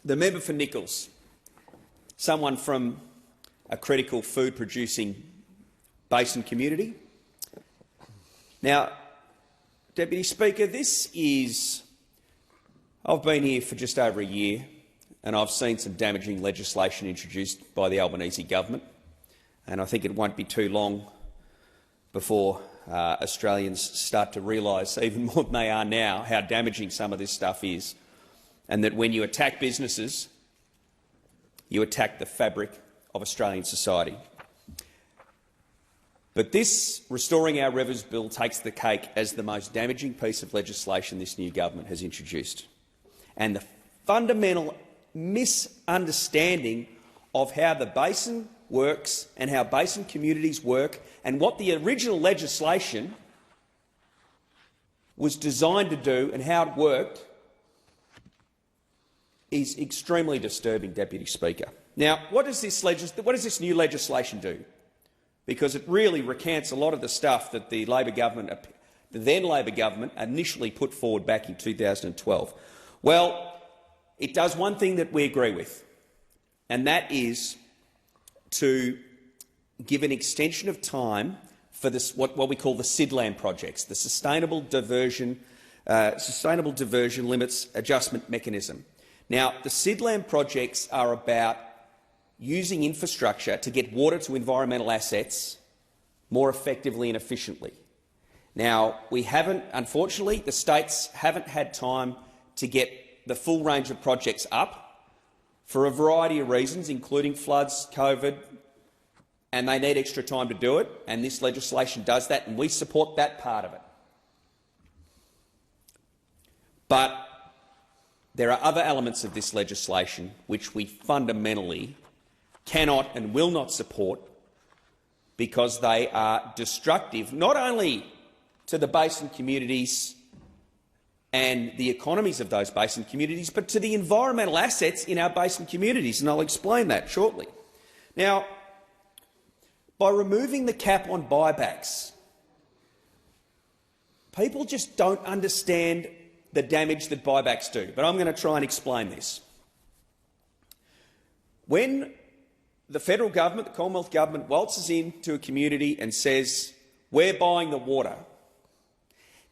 The member for Nichols, someone from a critical food-producing basin community. Now, Deputy Speaker, I've been here for just over a year and I've seen some damaging legislation introduced by the Albanese government, and I think it won't be too long before Australians start to realise, even more than they are now, how damaging some of this stuff is, and that when you attack businesses, you attack the fabric of Australian society. But this Restoring Our Rivers bill takes the cake as the most damaging piece of legislation this new government has introduced. And the fundamental misunderstanding of how the basin works and how basin communities work and what the original legislation was designed to do and how it worked is extremely disturbing, Deputy Speaker. Now, what does this new legislation do? Because it really recants a lot of the stuff that the then Labor government initially put forward back in 2012. Well, it does one thing that we agree with, and that is to give an extension of time for this, what we call the SIDLAM projects, the Sustainable Diversion Limits Adjustment Mechanism. Now, the SIDLAM projects are about using infrastructure to get water to environmental assets more effectively and efficiently. Now, unfortunately, the states haven't had time to get the full range of projects up for a variety of reasons, including floods, COVID, and they need extra time to do it, and this legislation does that, and we support that part of it. But there are other elements of this legislation which we fundamentally cannot and will not support because they are destructive not only to the basin communities and the economies of those basin communities, but to the environmental assets in our basin communities, and I'll explain that shortly. Now, by removing the cap on buybacks, people just don't understand the damage that buybacks do, but I'm going to try and explain this. When the federal government, the Commonwealth government, waltzes into a community and says, we're buying the water,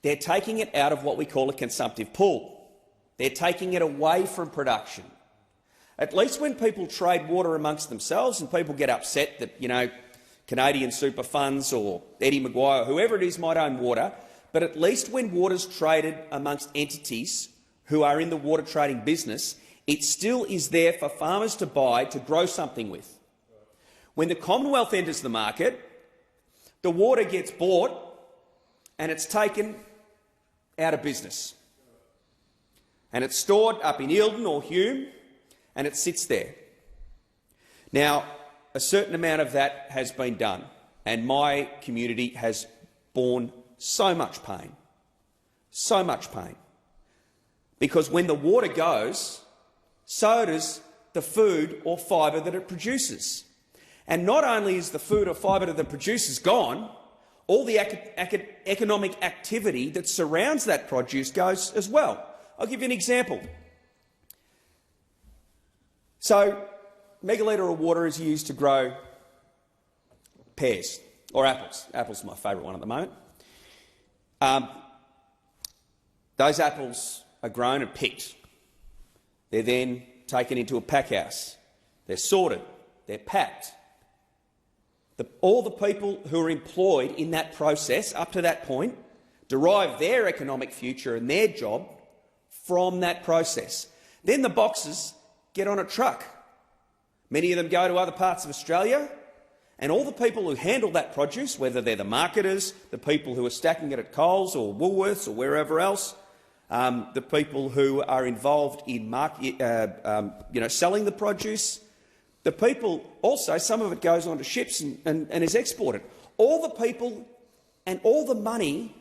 they're taking it out of what we call a consumptive pool. They're taking it away from production. At least when people trade water amongst themselves and people get upset that, Canadian super funds or Eddie Maguire or whoever it is might own water, but at least when water's traded amongst entities who are in the water trading business, it still is there for farmers to buy to grow something with. When the Commonwealth enters the market, the water gets bought and it's taken out of business. And it's stored up in Eildon or Hume and it sits there. Now, a certain amount of that has been done, and my community has borne so much pain, because when the water goes, so does the food or fibre that it produces. And not only is the food or fibre that it produces gone, all the economic activity that surrounds that produce goes as well. I'll give you an example. So, megalitre of water is used to grow pears or apples. Apples are my favourite one at the moment. Those apples are grown and picked. They're then taken into a pack house. They're sorted. They're packed. All the people who are employed in that process up to that point derive their economic future and their job from that process. Then the boxes get on a truck. Many of them go to other parts of Australia, and all the people who handle that produce, whether they're the marketers, the people who are stacking it at Coles or Woolworths or wherever else, the people who are involved in selling the produce, the people also, some of it goes onto ships and is exported. All the people and all the money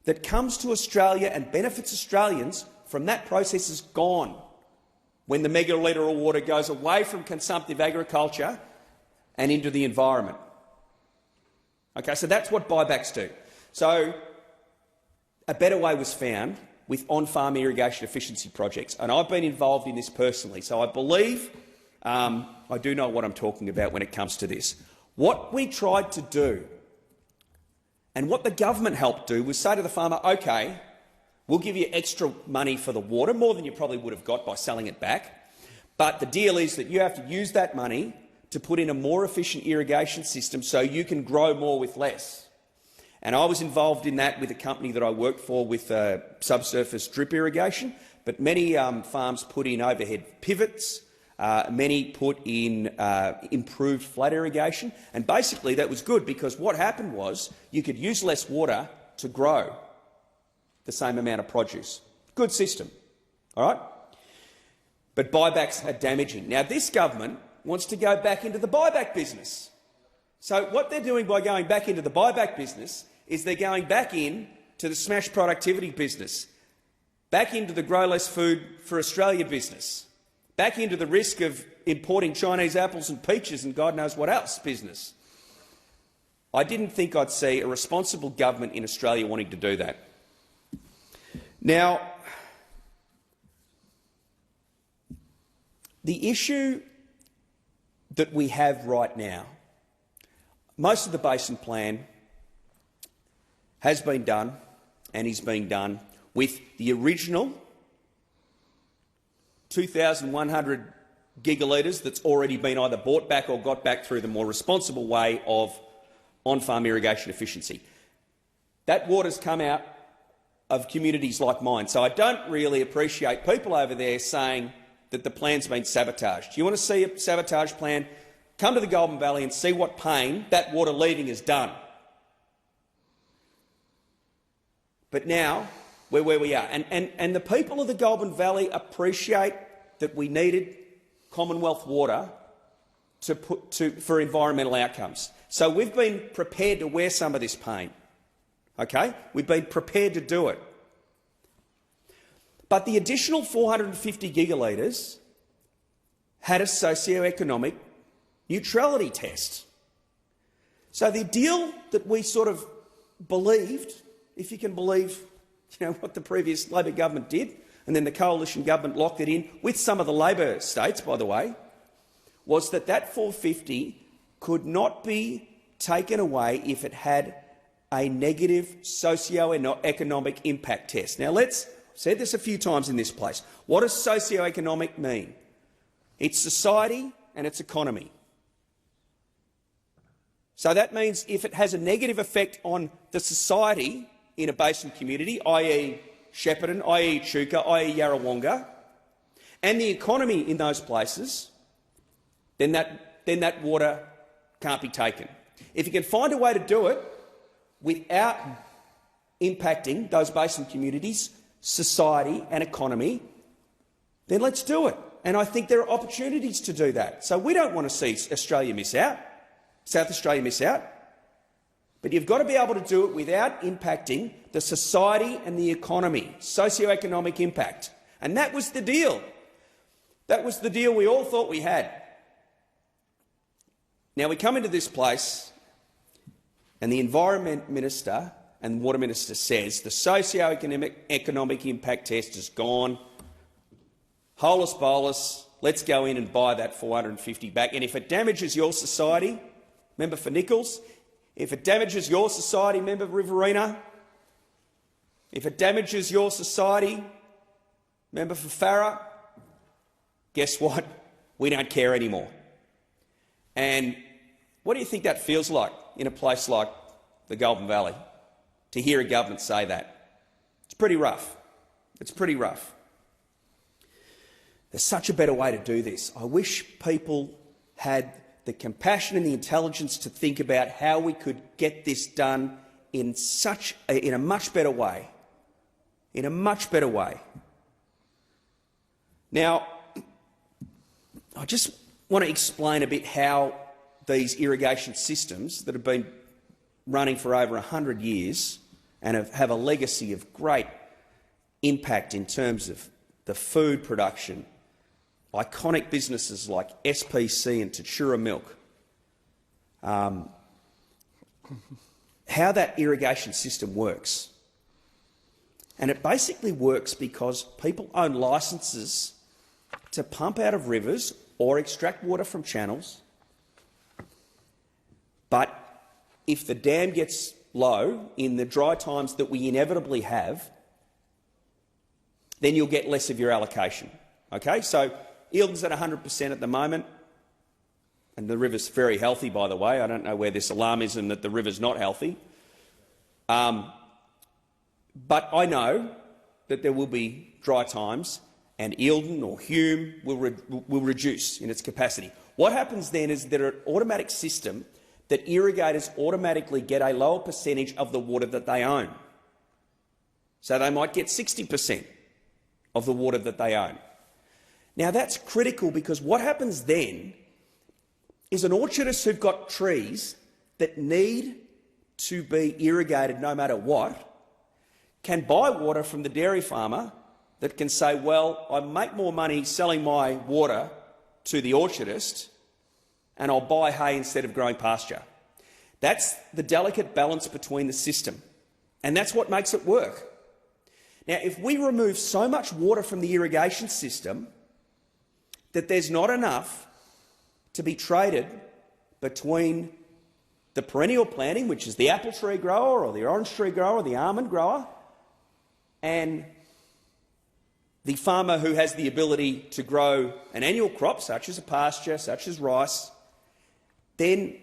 that comes to Australia and benefits Australians from that process is gone when the megalitre of water goes away from consumptive agriculture and into the environment. Okay, so that's what buybacks do. So a better way was found, with on-farm irrigation efficiency projects. And I've been involved in this personally, so I believe I do know what I'm talking about when it comes to this. What we tried to do and what the government helped do was say to the farmer, OK, we'll give you extra money for the water, more than you probably would have got by selling it back, but the deal is that you have to use that money to put in a more efficient irrigation system so you can grow more with less. And I was involved in that with a company that I worked for with subsurface drip irrigation, but many farms put in overhead pivots, many put in improved flood irrigation, and basically that was good because what happened was you could use less water to grow the same amount of produce. Good system, all right? But buybacks are damaging. Now this government wants to go back into the buyback business. So what they're doing by going back into the buyback business is they're going back in to the smash productivity business, back into the grow less food for Australia business, back into the risk of importing Chinese apples and peaches and God knows what else business. I didn't think I'd see a responsible government in Australia wanting to do that. Now, the issue that we have right now, most of the Basin Plan has been done and is being done with the original 2,100 gigalitres that's already been either bought back or got back through the more responsible way of on-farm irrigation efficiency. That water's come out of communities like mine, so I don't really appreciate people over there saying that the plan's been sabotaged. You want to see a sabotage plan? Come to the Goulburn Valley and see what pain that water leaving has done. But now we're where we are. And the people of the Goulburn Valley appreciate that we needed Commonwealth water for environmental outcomes. So we've been prepared to wear some of this pain. Okay? We've been prepared to do it. But the additional 450 gigalitres had a socio-economic neutrality test. So the deal that we sort of believed, if you can believe what the previous Labor government did, and then the coalition government locked it in with some of the Labor states, by the way, was that that 450 could not be taken away if it had a negative socio-economic impact test. Now, I've said this a few times in this place. What does socio-economic mean? It's society and it's economy. So that means if it has a negative effect on the society in a basin community, i.e. Shepparton, i.e. Echuca, i.e. Yarrawonga, and the economy in those places, then that water can't be taken. If you can find a way to do it without impacting those basin communities, society and economy, then let's do it. And I think there are opportunities to do that. So we don't want to see Australia miss out, South Australia miss out, but you've got to be able to do it without impacting the society and the economy, socio-economic impact. And that was the deal. That was the deal we all thought we had. Now we come into this place and the Environment Minister and Water Minister says the socio-economic impact test is gone. Holus bolus, let's go in and buy that 450 back. And if it damages your society, member for Nichols, if it damages your society, member Riverina, if it damages your society, member for Farrer, guess what? We don't care anymore. And what do you think that feels like in a place like the Goulburn Valley, to hear a government say that? It's pretty rough. It's pretty rough. There's such a better way to do this. I wish people had the compassion and the intelligence to think about how we could get this done in a much better way. In a much better way. Now, I just want to explain a bit how these irrigation systems that have been running for over 100 years and have a legacy of great impact in terms of the food production, iconic businesses like SPC and Tatura Milk, how that irrigation system works. And it basically works because people own licences to pump out of rivers or extract water from channels. But if the dam gets low in the dry times that we inevitably have, then you'll get less of your allocation. Okay? So Eildon's at 100% at the moment, and the river's very healthy, by the way. I don't know where this alarmism that the river's not healthy. But I know that there will be dry times and Eildon or Hume will reduce in its capacity. What happens then is there are an automatic system that irrigators automatically get a lower percentage of the water that they own. So they might get 60% of the water that they own. Now that's critical because what happens then is an orchardist who've got trees that need to be irrigated no matter what can buy water from the dairy farmer that can say, well, I make more money selling my water to the orchardist and I'll buy hay instead of growing pasture. That's the delicate balance between the system, and that's what makes it work. Now, if we remove so much water from the irrigation system that there's not enough to be traded between the perennial planting, which is the apple tree grower or the orange tree grower or the almond grower, and the farmer who has the ability to grow an annual crop, such as a pasture, such as rice, then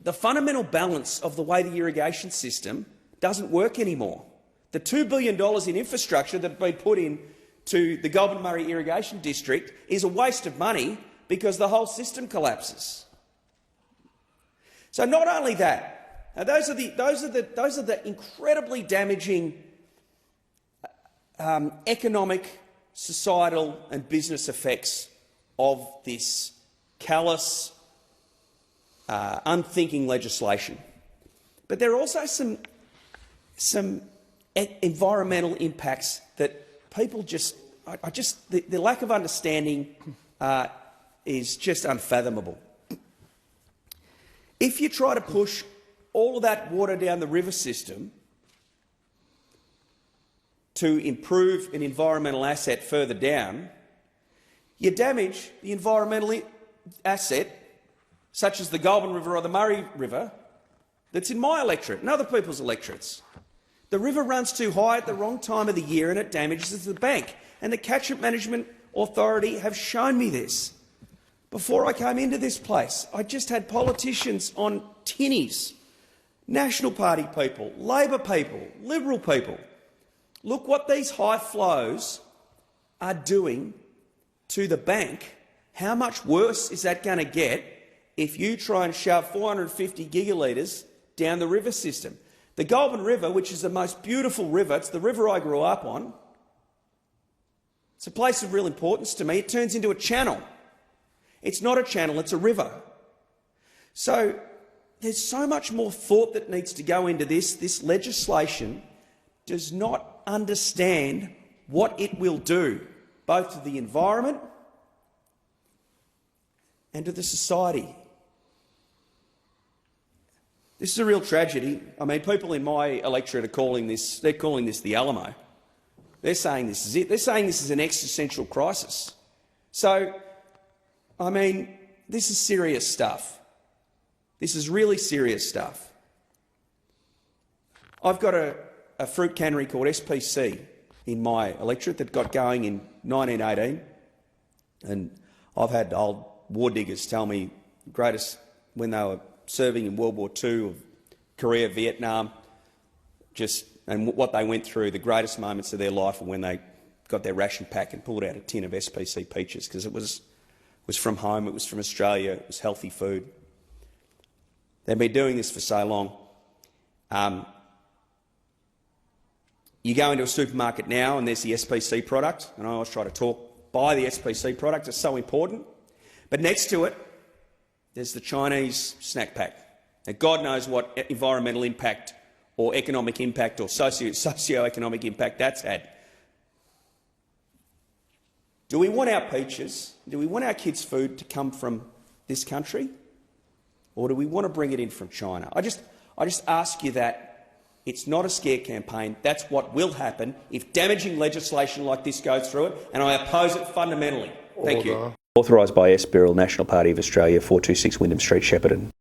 the fundamental balance of the way the irrigation system doesn't work anymore. The $2 billion in infrastructure that have been put into the Goulburn Murray Irrigation District is a waste of money because the whole system collapses. So not only that, now those are the incredibly damaging economic, societal and business effects of this callous, unthinking legislation. But there are also some environmental impacts that people the lack of understanding is just unfathomable. If you try to push all of that water down the river system to improve an environmental asset further down, you damage the environmental asset, such as the Goulburn River or the Murray River, that's in my electorate and other people's electorates. The river runs too high at the wrong time of the year and it damages the bank. And the Catchment Management Authority have shown me this. Before I came into this place, I just had politicians on tinnies, National Party people, Labor people, Liberal people. Look what these high flows are doing to the bank. How much worse is that going to get if you try and shove 450 gigalitres down the river system? The Goulburn River, which is the most beautiful river, it's the river I grew up on, it's a place of real importance to me. It turns into a channel. It's not a channel, it's a river. So there's so much more thought that needs to go into this. This legislation does not understand what it will do, both to the environment and to the society. This is a real tragedy. I mean, people in my electorate are calling this the Alamo. They're saying this is it. They're saying this is an existential crisis. So, I mean, this is serious stuff. This is really serious stuff. I've got a fruit cannery called SPC in my electorate that got going in 1918, and I've had old war diggers tell me greatest when they were serving in World War II, of Korea, Vietnam, and what they went through, the greatest moments of their life were when they got their ration pack and pulled out a tin of SPC peaches, because it was from home, it was from Australia, it was healthy food. They've been doing this for so long. You go into a supermarket now and there's the SPC product, and I always try to buy the SPC product, it's so important. But next to it, there's the Chinese snack pack. Now, God knows what environmental impact or economic impact or socio-economic impact that's had. Do we want our peaches, do we want our kids' food to come from this country, or do we want to bring it in from China? I just ask you that It's not a scare campaign. That's what will happen if damaging legislation like this goes through it, and I oppose it fundamentally. Thank you. Authorised by S. Birrell, National Party of Australia, 426 Wyndham Street, Shepparton.